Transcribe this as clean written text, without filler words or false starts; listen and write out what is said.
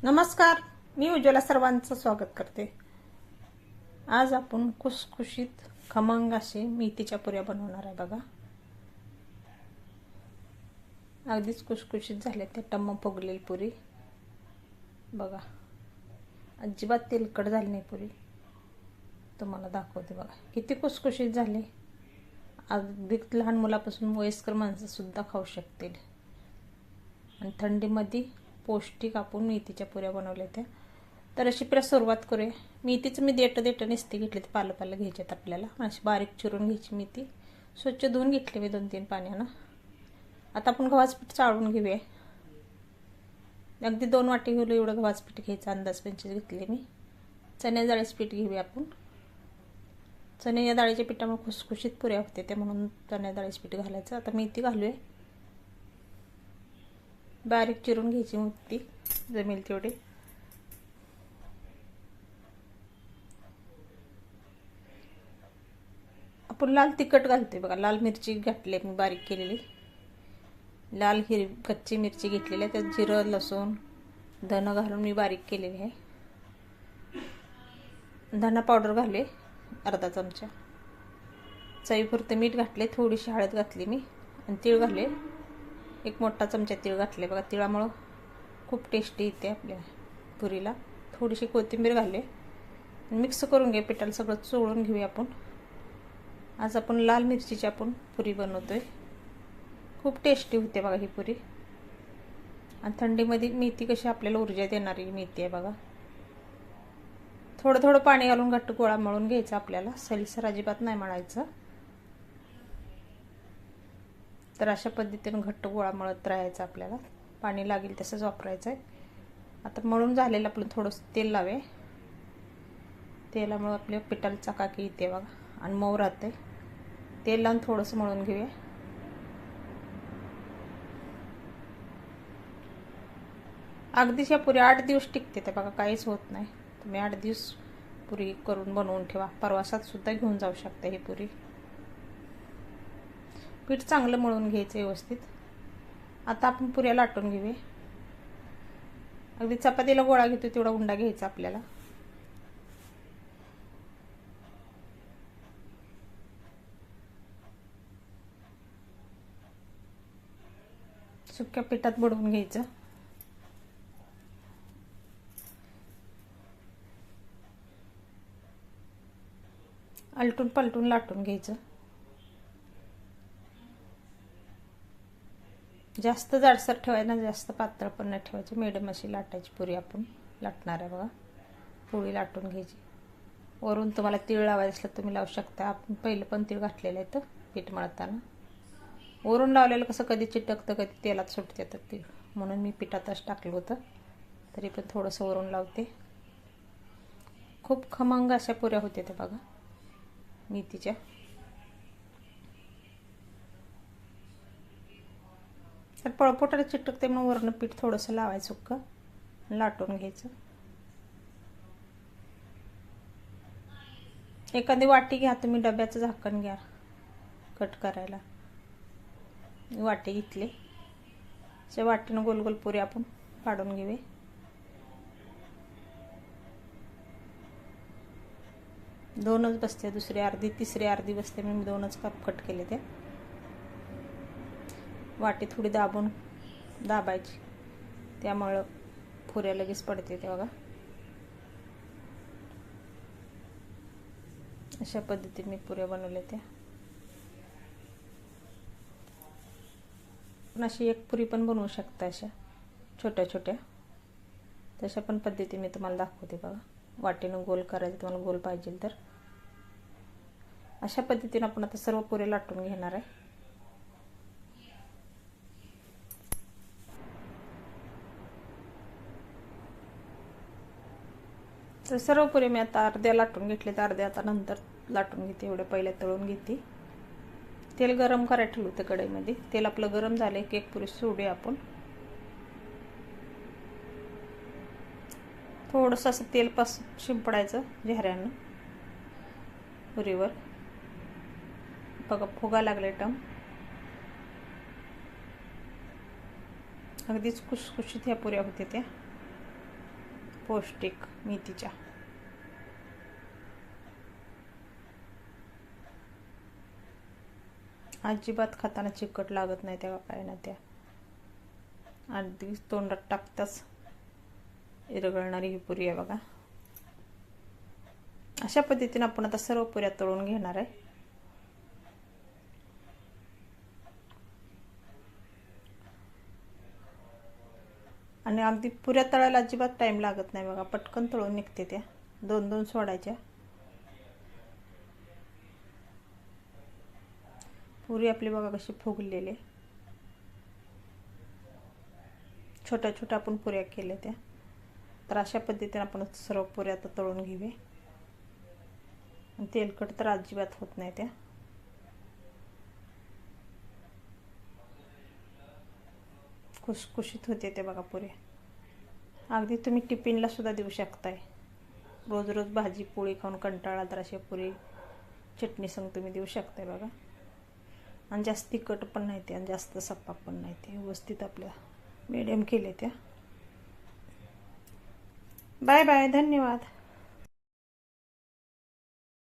नमस्कार, मी उज्ज्वला सर्वांचं स्वागत करते। आज आपण खुसखुशीत खमंग असे मेथीच्या पुऱ्या बनवणार आहे बघा। अगदीच खुसखुशीत झाले ते टम्म फुगलेली पुरी बघा। अजिबात तेलकट झाली नाही पुरी। तुम्हाला दाखवते बघा किती खुसखुशीत झाले। अगदी लहान मुलापासून वयस्कर माणसं सुद्धा खाऊ शकतील आणि थंडीमध्ये पौष्टिक आपण मेथीच्या पुऱ्या बनवल्या त्या। तर अशी पुऱ्या सुरुवात करूया। मेथीचं मी देठ नसते घेतले, ते पालं घ्यायचे आपल्याला। अशी बारीक चिरून घ्यायची मेथी, स्वच्छ धुवून घेतली मी 2-3 पाण्यानं। आता आपण गव्हाचं पीठ चाळून घेऊया। अगदी 2 वाटी घेऊ एवढं गव्हाचं पीठ घ्यायचं, अंदाज 25 घेतले मी। चण्या डाळीचं पीठ घेऊया आपण। चण्या डाळीच्या पिठामुळे खुसखुशीत पुऱ्या होते ते, म्हणून चण्या डाळीचं पीठ घालायचं। आता मेथी घालूया, बारीक चिरून घ्यायची मेथी जमेल तेवढी। आपण लाल तिखट घालते बघा। लाल मिरची घातली मी बारीक केलेली, लाल कच्ची मिरची घेतलेली आहे, त्यात जिरं लसूण धन घालून मी बारीक केलेली आहे। धना पावडर घालले अर्धा चमचा, चवीपुरतं मीठ घातले, थोडीशी हळद घातली मी, आणि तीळ घातले। एक मोठा चमचा तीळ घातले बघा। तिळामुळे खूप टेस्टी येते आपल्या पुरीला। थोडीशी कोथिंबीर घालले, मिक्स करून घे पिठाला, सगळं चोळून घेऊया आपण। आज आपण लाल मिरचीची आपण पुरी बनवतोय, खूप टेस्टी होते बघा ही पुरी। आणि थंडीमध्ये मेथी कशी आपल्याला ऊर्जा देणारी मेथी आहे बघा। थोडं थोडं पाणी घालून घट्ट गोळा मळून घ्यायचा आपल्याला, सैलसर अजिबात नाही मळायचं। तर अशा पद्धतीने घट्ट गोळा मळत राहायचा आपल्याला, पाणी लागेल तसंच वापरायचं आहे। आता मळून झालेलं आपण थोडंसं तेल लावे, तेलामुळे आपल्या पिठाला चकाकी येते बघा आणि मऊ राहते। तेल लावून थोडंसं मळून घेऊया। अगदीच या पुरी 8 दिवस टिकते ते बघा, काहीच होत नाही। तुम्ही 8 दिवस पुरी करून बनवून ठेवा, प्रवासात सुद्धा घेऊन जाऊ शकता ही पुरी। पीठ चांगलं मळून घ्यायचं व्यवस्थित। आता आपण पुऱ्या लाटून घेऊया। अगदी चपातीला गोळा घेतो तेवढा उंडा घ्यायचा आपल्याला। सुक्या पिठात बुडवून घ्यायचं। आलटून पलटून लाटून घ्यायचं। जास्त जाडसर ठेवायचं ना, जास्त पातळ पण नाही ठेवायची, मिडियम अशी लाटायची पुरी आपण लाटणार आहे बघा। पोळी लाटून घ्यायची। वरून तुम्हाला तीळ लावायचं असलं तुम्ही लावू शकता। आपण पहिलं पण तीळ घातलेलं आहे तर पीठ मळताना। वरून लावलेलं कसं कधी चिटकतं कधी तेलात सुटते तर तीळ, म्हणून मी पिठातच टाकलं होतं। तरी पण थोडंसं वरून लावते। खूप खमंग अशा पुऱ्या होते ते बघा मेथीच्या। तर पळपोटाला चिटकते म्हणून वरून पीठ थोडंसं लावायचं, सुक्कं लाटून घ्यायचं। एखादी वाटी घ्या तुम्ही, डब्याचं झाकण घ्या कट करायला। वाटी घेतली, त्या वाटीनं गोल गोल पुरी आपण पाडून घेऊया। दोनच बसते, दुसरी अर्धी तिसरी अर्धी बसते, मी 2च कप कट केले ते। वाटी थोडी दाबायची, त्यामुळं पुऱ्या लगेच पडते ते बघा। अशा पद्धतीने मी पुऱ्या बनवल्या त्या। पण अशी एक पुरी पण बनवू शकता अशा छोट्या छोट्या, तशा पण पद्धती मी तुम्हाला दाखवते बघा। वाटीनं गोल करायचं तुम्हाला गोल पाहिजे तर। अशा पद्धतीने आपण आता सर्व पुऱ्या लाटून घेणार आहे। तर सर्व पुऱ्या मी आता अर्ध्या लाटून घेतले, तर अर्ध्या आता नंतर लाटून घेते। एवढे पहिले तळून घेते। तेल गरम करायला ठेवलं होतं कढईमध्ये, तेल आपलं गरम झालं की एक पुरी सोडूया आपण। थोडंसं असं तेल शिंपडायचं चेहऱ्यानं पुरीवर बघा, फुगा लागले टम। अगदीच खुसखुशीत ह्या पुऱ्या होत्या त्या। पौष्टिक मेथीच्या. अजिबात खाताना चिकट लागत नाही त्या काय ना त्या. अगदी तोंडात टाकताच इरगळणारी ही पुरी आहे बघा. अशा पद्धतीने आपण आता सर्व पुऱ्या तळून घेणार आहे. आणि अगदी पुऱ्या तळायला अजिबात टाईम लागत नाही बघा, पटकन तळून निघते त्या. 2-2 सोडायच्या. पुरी आपली बघा कशी फुगलेली. छोट्या छोट्या आपण पुऱ्या केल्या त्या. तर अशा पद्धतीने आपण सर्व पुऱ्या आता तळून घेऊया. आणि तेलकट तर अजिबात होत नाही त्या. खुसखुशीत होते ते बघा पुऱ्या. अगदी तुम्ही टिफिनला सुद्धा देऊ शकताय. रोज रोज भाजी पोळी खाऊन कंटाळा तर अशा पुरी चटणी संग तुम्ही देऊ शकताय बघा. आणि जास्त तिखट पण नाही ते आणि जास्त सप्पा पण नाही ते. व्यवस्थित आपल्या मीडियम केले त्या. बाय बाय, धन्यवाद.